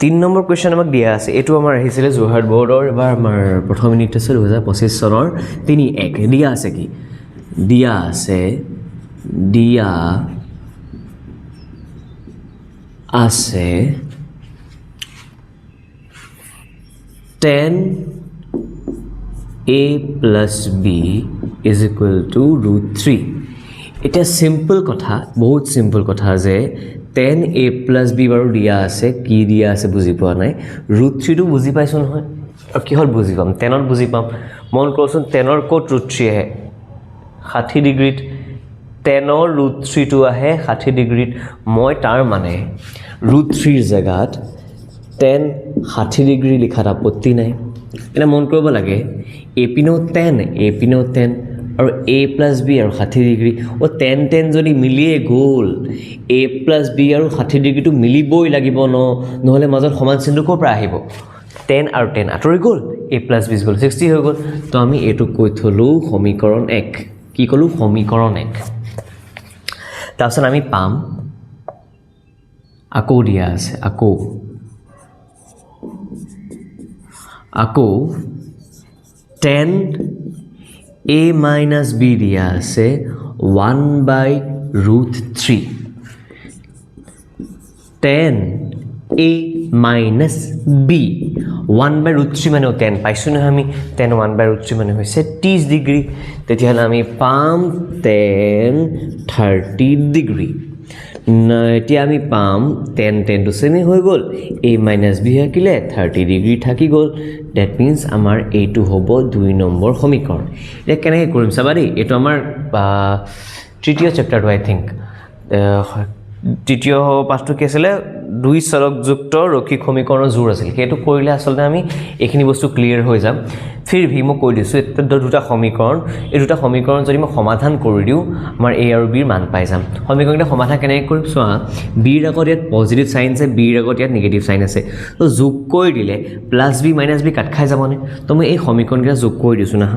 3 number question আমাক দিয়া আছে এটো আমাৰ আহিছিলে যোৰহাট বৰ্ডৰ এবাৰ আমাৰ প্ৰথম ইউনিট আছিল 2025 চনৰ 3-1 দিয়া আছে কি দিয়া আছে 10a plus b is equal to √3 এটা সিম্পল কথা বহুত সিম্পল কথা যে 10a plus b বাৰো দিয়া আছে কি দিয়া আছে বুজি পোৱা নাই √3 টো বুজি পাইছো নহয় আৰু কি হল বুজি পাম 10 ত বুজি পাম মন কৰচোন 10 ৰ কোট √3 আহে 60 ডিগ্ৰীত 10 ৰ √3 টো আহে 60 ডিগ্ৰীত মই তাৰ মানে √3 ৰ জাগাত 10 60 ডিগ্ৰী লিখাত আপত্তি নাই এনে মন কৰিব লাগে a পিনো 10 a পিনো 10 और a plus b और 60 डिग्री और 10 যদি মিলিয়ে গল a plus b और 60 ডিগ্ৰী তো মিলিবই লাগিব নহলে মাজত সমান চিহ্ন কৰ পৰা আহিব 10 আৰু 10 আতৰি গল a plus b গল 60 হৈ গল তো আমি এটো কৈ থলো সমীকৰণ 1 কি কলো সমীকৰণ 1 তাৰছত আমি পাম আকৌ দিয়া আছে আকৌ 10 a minus b দিয়া আছে 1/√3 10 a minus b 1/√3 মানে 10 পাইছো না আমি 10 1/√3 মানে হৈছে 30 ডিগ্ৰী তেতিয়াহলে আমি পাম 10 30 ডিগ্ৰী এতিয়া আমি পাম 10 to সেমি হৈ গল a minus b থাকিলে 30 ডিগ্ৰী থাকি গল that means আমাৰ a2 হ'ব 2 নম্বৰ সমীকৰণ এটা কেনেকৈ কৰিম চাবা দেই এটো আমাৰ তৃতীয় চেপ্টাৰটো আই থিংক তৃতীয় পাঠটো কি আছিল দুই চলকযুক্ত ৰৈখিক সমীকৰণৰ জোৰ আছিল সেইটো কৰিলে আসলে আমি এখিনি বস্তু ক্লিয়াৰ হৈ যাম ফিৰ ভি মই কৈ দিছো এটা দুটা সমীকৰণ এই দুটা সমীকৰণ যদি মই সমাধান কৰি দিও আমাৰ a আৰু b ৰ মান পাই যাম সমীকৰণটা সমাধান কেনেকৈ কৰিম চোৱা b ৰ আগত ইয়াত পজিটিভ সাইন আছে b ৰ আগত ইয়াত নেগেটিভ সাইন আছে তো যোগ কৰি দিলে প্লাস b মাইনাস b কাট খাই যাবনে তো মই এই সমীকৰণটা যোগ কৰি দিছো না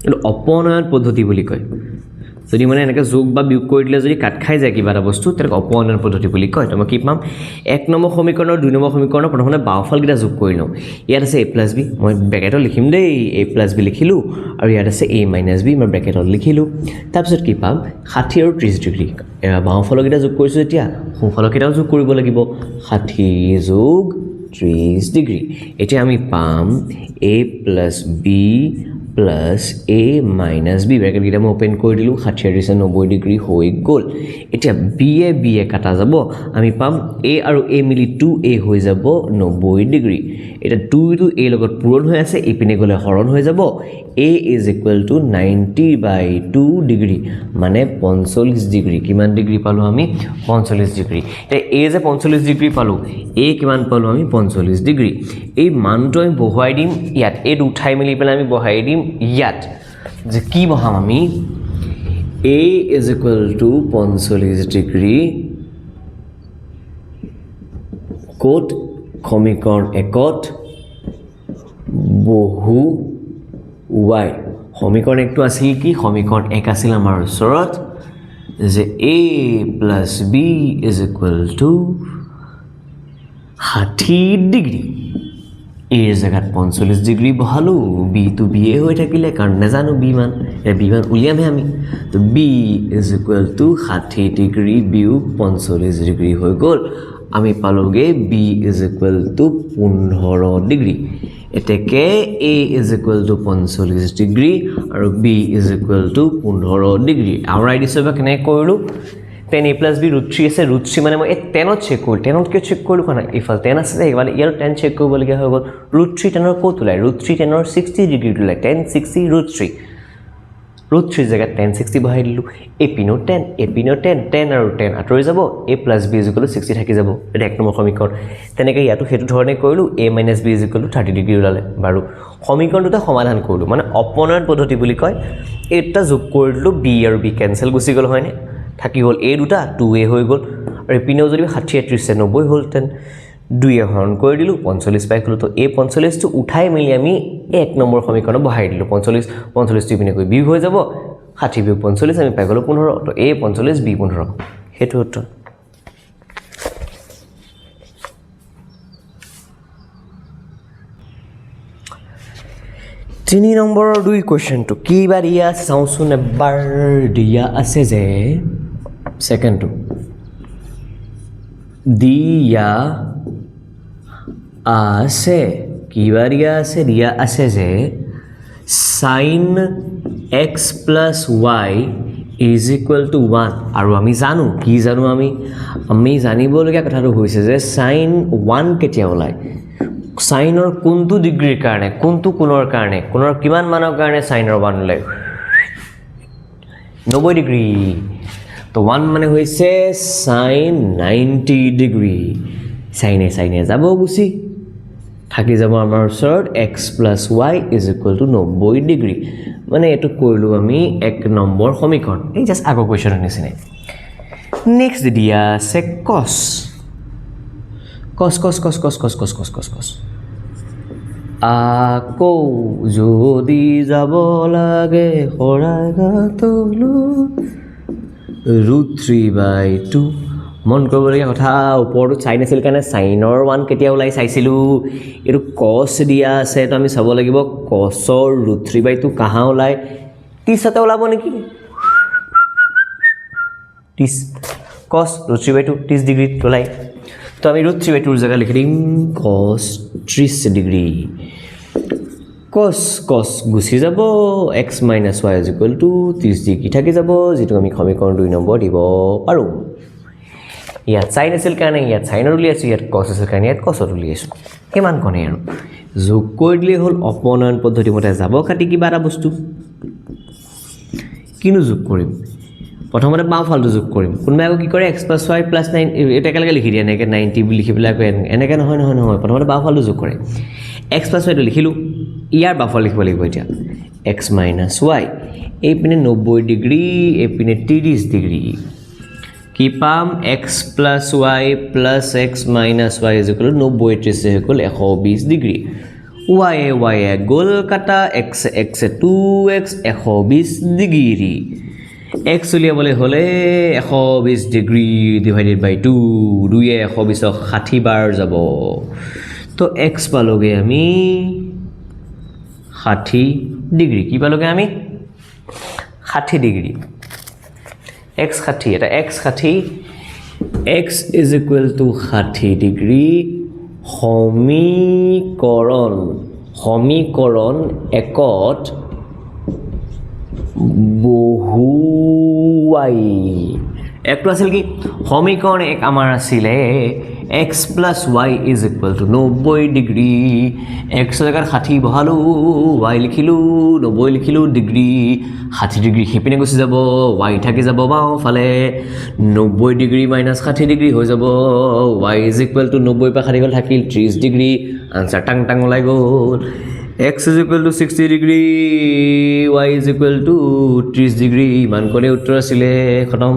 এটো অপনয়ন পদ্ধতি বুলি কয় যদি মানে এনেকৈ যোগ বা বিয়োগ কৰি দিলে যদি কাট খাই যায় কিবা এটা বস্তু তাক অপনয়ন পদ্ধতি বুলি কয় তো মই কি পাম 1 নম্বৰ সমীকৰণ আৰু 2 নম্বৰ সমীকৰণ প্ৰথমতে বাওফাল গিটা যোগ কৰি লওঁ ইয়াত আছে a + b মই ব্ৰেকেটত লিখিম দেই a + b লিখিলো আৰু ইয়াত আছে a - b মই ব্ৰেকেটত লিখিলো তাৰপিছত কি পাম 60 আৰু 30 ডিগ্ৰী বাওফাল গিটা যোগ কৰিছো এতিয়া সোঁফাল গিটাও যোগ কৰিব লাগিব 60 যোগ 30 ডিগ্ৰী এতিয়া আমি পাম a + b plus a minus b bracket গিটা মই ওপেন কৰি দিলো 60 আৰু 90 ডিগ্ৰী হৈ গল এতিয়া b এ কাটা যাব আমি পাম a আৰু a মিলি 2a হৈ যাব 90 ডিগ্ৰী এটা 2 টু a লগত পূৰণ হৈ আছে ইপিনে গলে হৰণ হৈ যাব a is equal to 90/2 degree মানে 45 ডিগ্ৰী কিমান ডিগ্ৰী পালো আমি 45 ডিগ্ৰী তে a যে 45 ডিগ্ৰী পালো a কিমান পালো আমি 45 ডিগ্ৰী এই মানটো আমি বহাই দিম ইয়াত এই উঠাই মিলি পেলাই আমি বহাই দিম ইয়াত যে কি বহাম আমি a is equal to 45 degree কোট সমীকৰণ 1ত বহু y সমীকৰণ 1 টো আছিল কি সমীকৰণ 1 আছিল আমাৰ ওচৰত যে a + b is equal to 60 degree a এৰ জায়গাত 45 ডিগ্ৰী বহালো b to b এ হৈ থাকিলে কাৰণ নাজানো b মান উলিয়ামহে আমি তো b is equal to 60 degree বিয়োগ 45 ডিগ্ৰী হৈ গল আমি পালোগে b is equal to 15 degree এতেকে a is equal to 45 degree আৰু b is equal to 15 degree আৰু আইডি সব কেনে কৰিলো 10a plus b √3 আছে √3 মানে মই 10 চেক কৰি 10 কে চেক কৰিলো কানা ইফাল 10 আছে মানে ইয়াৰ 10 চেক কৰিব লগা হৈ গল √3 10 কত ওলাই √3 10 60 ডিগ্ৰী ওলাই 10 60 √3 জায়গা 10 60 বহাই দিলো a পিনো 10 আৰু 10 আতৰি যাব a plus b 60 থাকি যাব এটা এক নম্বৰ সমীকৰণ তেনেকৈ ইয়াটো হেতু ধৰণে কৰিলো a - b 30 ডিগ্ৰী ওলালে বাৰু সমীকৰণ দুটা সমাধান কৰিলো মানে অপনয়ন পদ্ধতি বুলি কয় এটা যোগ কৰিলো b আৰু b কেনসেল গুচি গল হয়নে থাকি গল a দুটা 2a হৈ গল আৰু পিনেও যদি 60 30 90 হল তেন 2 এ হৰণ কৰি দিলো 45 পাই গলো তো a 45 টো উঠাই মিলি আমি এক নম্বৰ সমীকৰণ বহাই দিলো 45 টো পিনে কৈ b হৈ যাব 60 বিয়োগ 45 আমি পাই গলো 15 তো a 45 b 15 হেতু উত্তৰ তিনি নম্বৰৰ 2 কুৱেশ্যনটো কি বা দিয়া আছে চাওঁচোন এবাৰ দিয়া আছে যে ছেকেণ্ডটো দিয়া আছে কিবা দিয়া আছে যে sin x plus y is equal to 1 আৰু আমি জানো কি জানো আমি জানিবলগীয়া কথাটো হৈছে যে sin 1 কেতিয়া ওলায় সাইনৰ কোনটো ডিগ্ৰীৰ কাৰণে কোনটো কোণৰ কাৰণে কোণৰ কিমান মানৰ কাৰণে সাইনৰ 1 ওলায় 90 ডিগ্ৰী তো 1 মানে হৈছে sin 90 ডিগ্ৰী সাইনে যাব গুছি থাকি যাব আমাৰ ওচৰত x plus y is equal to 90 degree মানে এটো কৰিলো আমি 1 নম্বৰ সমীকৰণ এই জাস্ট আগৰ কোৱেশ্যনৰ নিচিনাই নেক্সট দিয়া আছে cos আকৌ যদি যাব লাগে হৰাগাতলো √3/2 মন কৰিবলগীয়া কথা ওপৰটো সাইন আছিল কাৰণে সাইনৰ 1 কেতিয়া ওলাই চাইছিলো এটো cos দিয়া আছে তো আমি চাব লাগিব cosৰ √3/2 কাহা ওলাই 30 তে ওলাব নেকি 30 cos √3/2 30 ডিগ্ৰী ওলাই তো আমি √3/2 ৰ জায়গা লিখি দিম cos 30 ডিগ্ৰী cos গুছি যাব x - y = 30 ডিগ্ৰী থাকি যাব যেটো আমি সমীকৰণ 2 নম্বৰ দিব পাৰো ইয়াত সাইন আছিল কাৰণে ইয়াত সাইনৰ উলিয়াইছো ইয়াত cos আছিল কাৰণে ইয়াত cosৰ উলিয়াইছো কিমান কোনে আৰু যোগ কৰি দিলে হল অপনয়ন পদ্ধতি মতে যাব কাটি কিবা এটা বস্তু কিনো যোগ কৰিম প্ৰথমতে বাওফালটো যোগ কৰিম কোনবা আকৌ কি কৰে x + y + 9 এটা একেলগে লিখি দিয়ে এনেকে 90 বুলি লিখি পেলাই এনেকে নহয় প্ৰথমতে বাওফালটো যোগ কৰে x + y টো লিখিলো ইয়াৰ বাওফাল লিখিব লাগিব এতিয়া x - y এই পিনে 90 ডিগ্ৰী এই পিনে 30 ডিগ্ৰী কি পাম x + y + x - y = 90 30 = 120 degree y গোল কাটা x 2x 120 ডিগ্ৰী x উলিয়াবলৈ হলে 120 ডিগ্ৰী / 2 2 এ 120 60 বাৰ যাব তো x পালোগে আমি 60 ডিগ্ৰী কি পালোগে আমি 60 ডিগ্ৰী x 60 এটা x 60 x = 60 ডিগ্ৰী সমীকৰণ একত বহুৱাই একটো আছিল কি সমীকৰণ এক আমাৰ আছিলে x + y = 90 ডিগ্ৰী x জায়গাত 60 বহালো y লিখিলো 90 লিখিলো ডিগ্ৰী 60 ডিগ্ৰী হেপিনে গুছি যাব y থাকি যাব বাওফালে 90 ডিগ্ৰী - 60 ডিগ্ৰী হৈ যাব y = 90 পা 60 গল থাকিল 30 ডিগ্ৰী আনসাৰ টাং ওলাই গল x = 60 ডিগ্ৰী y = 30 ডিগ্ৰী মান কৰে উত্তৰ আছিলে খতম